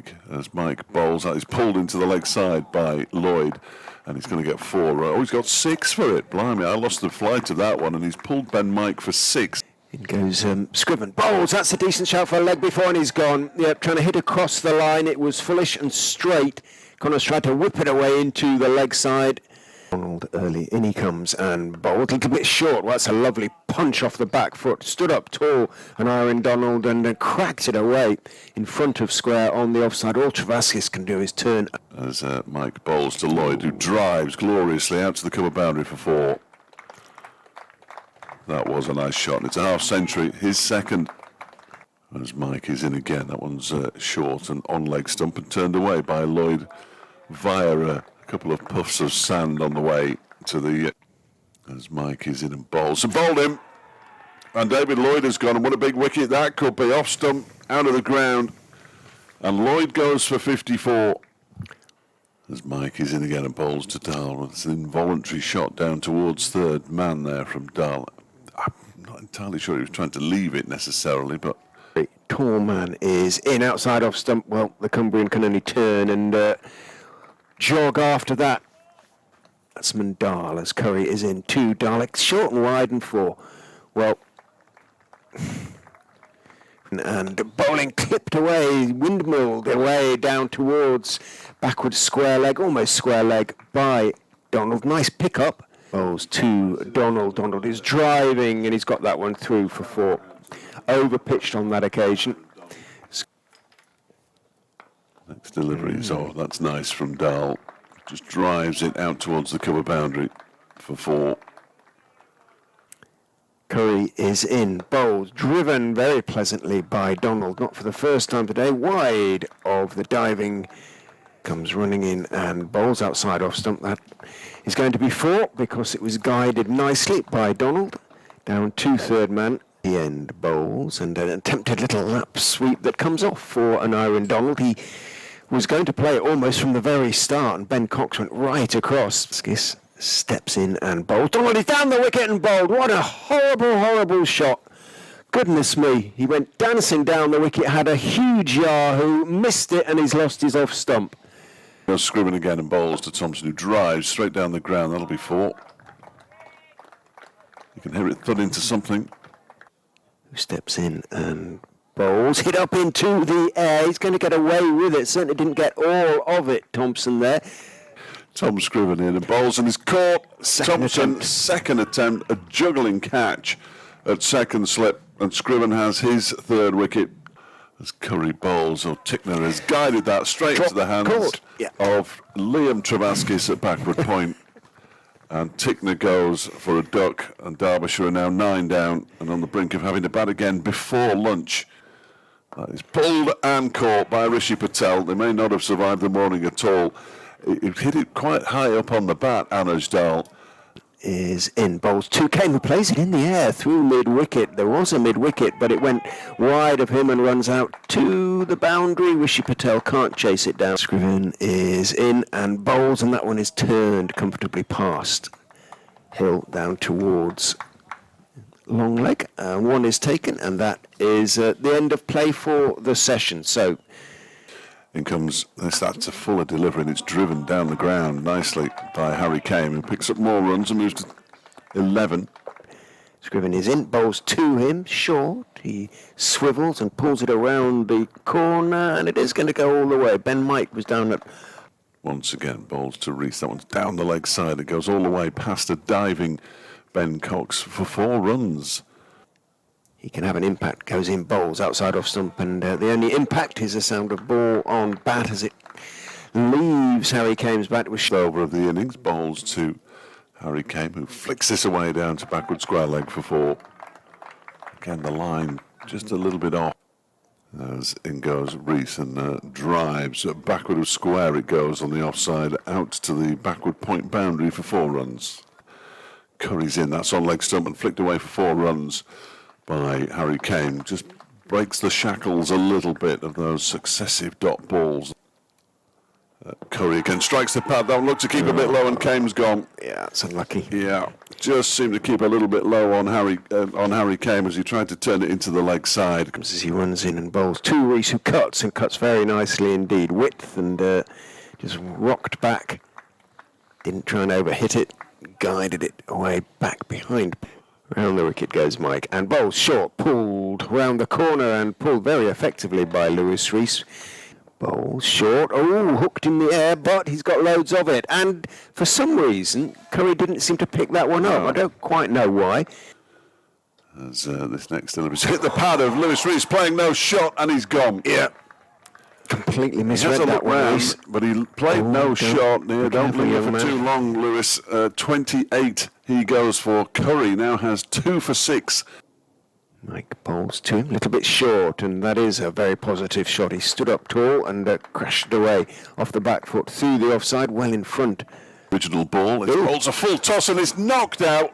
Mike. As Mike bowls out, he's pulled into the leg side by Lloyd, and he's going to get 4. Oh, he's got 6 for it. Blimey, I lost the flight of that one, and he's pulled Ben Mike for 6. In goes Scriven. Bowls, that's a decent shot for a leg before, and he's gone. Yep, trying to hit across the line. It was foolish and straight. Connors tried to whip it away into the leg side. Donald early, in he comes and bowled a little bit short. Well, that's a lovely punch off the back foot. Stood up tall, and Aaron Donald, and cracked it away in front of square on the offside. All Travaskis can do is turn. As Mike bowls to Lloyd, who drives gloriously out to the cover boundary for 4. That was a nice shot. It's a half century, his second. As Mike is in again, that one's short and on leg stump and turned away by Lloyd via a couple of puffs of sand on the way to the... as Mike is in and bowls. And bowled him. And David Lloyd has gone. And what a big wicket that could be. Off stump, out of the ground. And Lloyd goes for 54. As Mike is in again and bowls to Dahl. It's an involuntary shot down towards third man there from Dahl. I'm not entirely sure he was trying to leave it necessarily, but... Tall man is in outside off stump. Well, the Cumbrian can only turn and jog after that. Batsman Dahl as Curry is in 2. Daleks short and wide and 4. Well, and bowling clipped away, windmilled away down towards backward square leg, almost square leg by Donald. Nice pick up. Bowls to Donald. Donald is driving and he's got that one through for 4. Over pitched on that occasion. Next delivery is, oh, that's nice from Dahl. Just drives it out towards the cover boundary for 4. Curry is in, bowled, driven very pleasantly by Donald, not for the first time today, wide of the diving, comes running in and bowls outside off stump. That is going to be 4 because it was guided nicely by Donald, down to third man. The end bowls and an attempted little lap sweep that comes off for an Aaron Donald. He was going to play it almost from the very start, and Ben Cox went right across. Skis steps in and bowls. Donald is down the wicket and bowled. What a horrible, horrible shot. Goodness me. He went dancing down the wicket, had a huge yahoo, missed it, and he's lost his off stump. Goes Scriven again and bowls to Thompson, who drives straight down the ground. That'll be 4. You can hear it thud into something. Steps in and bowls, hit up into the air. He's going to get away with it. Certainly didn't get all of it, Thompson there. Tom Scriven in and bowls and is caught. Thompson, second attempt, a juggling catch at second slip, and Scriven has his 3rd wicket. As Curry bowls, or Tickner has guided that straight into the hands of Liam Travaskis at backward point. And Tickner goes for a duck, and Derbyshire are now 9 down and on the brink of having to bat again before lunch. That is pulled and caught by Rishi Patel. They may not have survived the morning at all. It hit it quite high up on the bat, Anuj Dahl. Is in, bowls to Kane, who plays it in the air through mid-wicket. There was a mid-wicket, but it went wide of him and runs out to the boundary. Rishi Patel can't chase it down. Scriven is in and bowls, and that one is turned comfortably past Hill down towards long leg. One is taken, and that is the end of play for the session. So in comes, that's a fuller delivery, and it's driven down the ground nicely by Harry Kane, who picks up more runs and moves to 11. Scriven is in, bowls to him, short. He swivels and pulls it around the corner, and it is going to go all the way. Ben Mike was down at... Once again, bowls to Rees. That one's down the leg side. It goes all the way past a diving Ben Cox for 4 runs. He can have an impact, goes in, bowls outside off stump, and the only impact is the sound of ball on bat as it leaves Harry Kane's bat. With over of the innings, bowls to Harry Kane, who flicks this away down to backward square leg for 4. Again, the line just a little bit off. As in goes Rees and drives backward of square. It goes on the offside out to the backward point boundary for 4 runs. Curry's in, that's on leg stump and flicked away for 4 runs by Harry Kane. Just breaks the shackles a little bit of those successive dot balls. Curry again strikes the pad. That one looked to keep a bit low, and Kame's gone. Yeah, it's unlucky. Yeah, just seemed to keep a little bit low on Harry Kame as he tried to turn it into the leg side. As he runs in and bowls to Rees, who cuts very nicely indeed. Width and just rocked back. Didn't try and overhit it. Guided it away back behind. Round the wicket goes Mike, and bowls short, pulled round the corner and pulled very effectively by Lewis Rees. Bowls short, hooked in the air, but he's got loads of it. And for some reason, Curry didn't seem to pick that one up. I don't quite know why. As this next delivery hit the pad of Lewis Rees, playing no shot, and he's gone. Yeah. Completely misread that that one, round, Rees. But he played no shot. Don't linger for man. too long, Lewis. 28 he goes for. Curry now has 2 for 6. Mike bowls to him, a little bit short, and that is a very positive shot. He stood up tall and crashed away off the back foot through the offside, well in front. Original ball. It rolls a full toss and it's knocked out.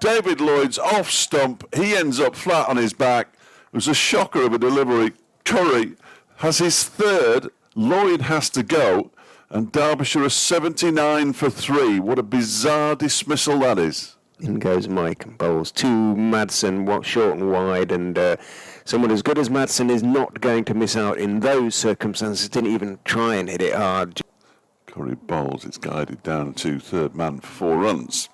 David Lloyd's off stump. He ends up flat on his back. It was a shocker of a delivery. Curry has his third. Lloyd has to go. And Derbyshire are 79 for 3. What a bizarre dismissal that is. In goes Mike and bowls to Madsen, short and wide, and someone as good as Madsen is not going to miss out in those circumstances. Didn't even try and hit it hard. Curry bowls. It's guided down to third man for 4 runs.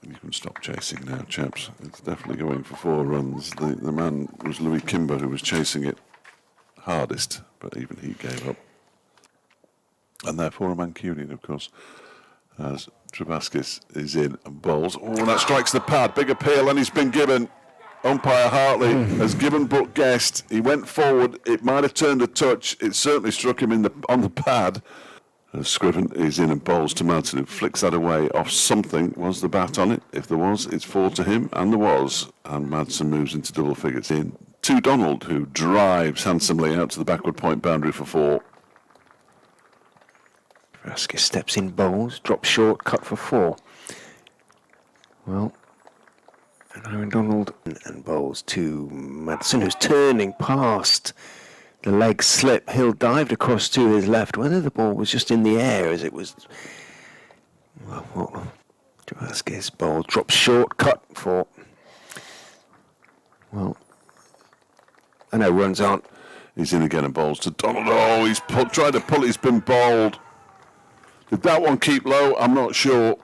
You can stop chasing now, chaps. It's definitely going for 4 runs. The man was Louis Kimber, who was chasing it hardest, but even he gave up. And therefore a Mancunian, of course, as Trebaskis is in and bowls. Oh, that strikes the pad. Big appeal, and he's been given. Umpire Hartley has given but guessed. He went forward. It might have turned a touch. It certainly struck him on the pad. Scriven is in and bowls to Madsen, who flicks that away off something. Was the bat on it? If there was, it's 4 to him, and there was. And Madsen moves into double figures in to Donald, who drives handsomely out to the backward point boundary for 4. Trebaskis steps in, bowls, drops short, cut for 4. Well, and Aaron Donald and bowls to Madsen, who's turning past the leg slip. Hill dived across to his left. Whether the ball was just in the air as it was... Well, Trebaskis bowl drops short, cut for... Well, I know runs aren't... He's in again and bowls to Donald. Oh, he's tried to pull it. He's been bowled. Did that one keep low? I'm not sure.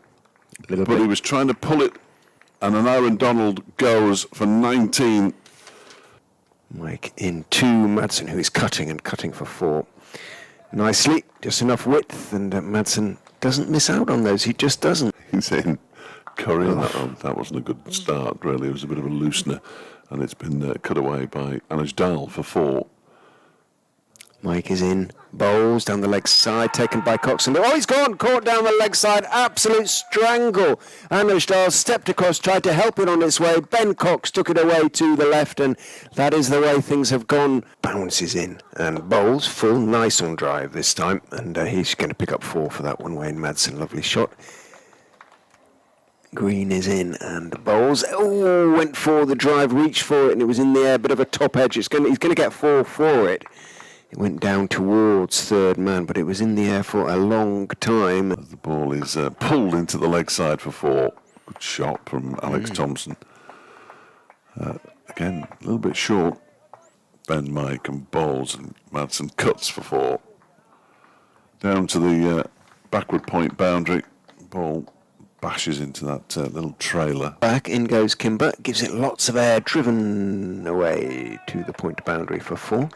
But he was trying to pull it, and an Aaron Donald goes for 19. Mike in to Madsen, who is cutting for 4. Nicely, just enough width, and Madsen doesn't miss out on those. He just doesn't. He's in. Curry, that wasn't a good start, really. It was a bit of a loosener, and it's been cut away by Anuj Dal for 4. Mike is in, bowls down the leg side, taken by Coxon. Oh, he's gone, caught down the leg side, absolute strangle. Anuj Dal stepped across, tried to help it on its way. Ben Cox took it away to the left, and that is the way things have gone. Bounces in and bowls, full, nice on drive this time, and he's going to pick up 4 for that one. Wayne Madsen, lovely shot. Green is in and bowls. Oh, went for the drive, reached for it, and it was in the air, bit of a top edge. He's going to get 4 for it. It went down towards third man, but it was in the air for a long time. The ball is pulled into the leg side for 4. Good shot from Alex Thompson. Again, a little bit short. Ben Mike and bowls, and Madsen cuts for 4. Down to the backward point boundary. Ball bashes into that little trailer. Back in goes Kimber, gives it lots of air, driven away to the point boundary for 4.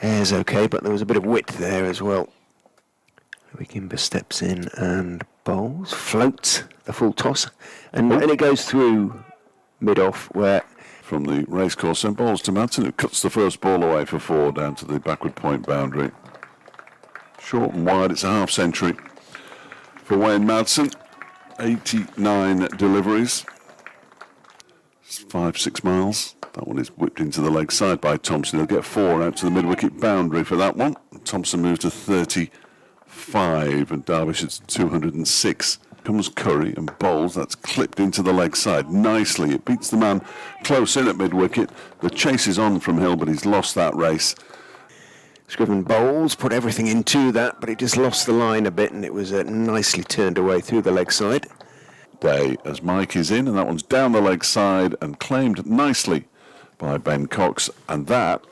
Air's okay, but there was a bit of width there as well. Louis Kimber steps in and bowls, floats the full toss, and it goes through mid-off where... From the racecourse, and bowls to Madsen, who cuts the first ball away for 4 down to the backward point boundary. Short and wide, it's a half century for Wayne Madsen. 89 deliveries. 5-6 miles. That one is whipped into the leg side by Thompson. He'll get 4 out to the mid-wicket boundary for that one. Thompson moves to 35, and Derbyshire's 206. Comes Curry and bowls. That's clipped into the leg side nicely. It beats the man close in at mid-wicket. The chase is on from Hill, but he's lost that race. Scriven bowls, put everything into that, but it just lost the line a bit, and it was nicely turned away through the leg side. Day as Mike is in, and that one's down the leg side and claimed nicely by Ben Cox, and that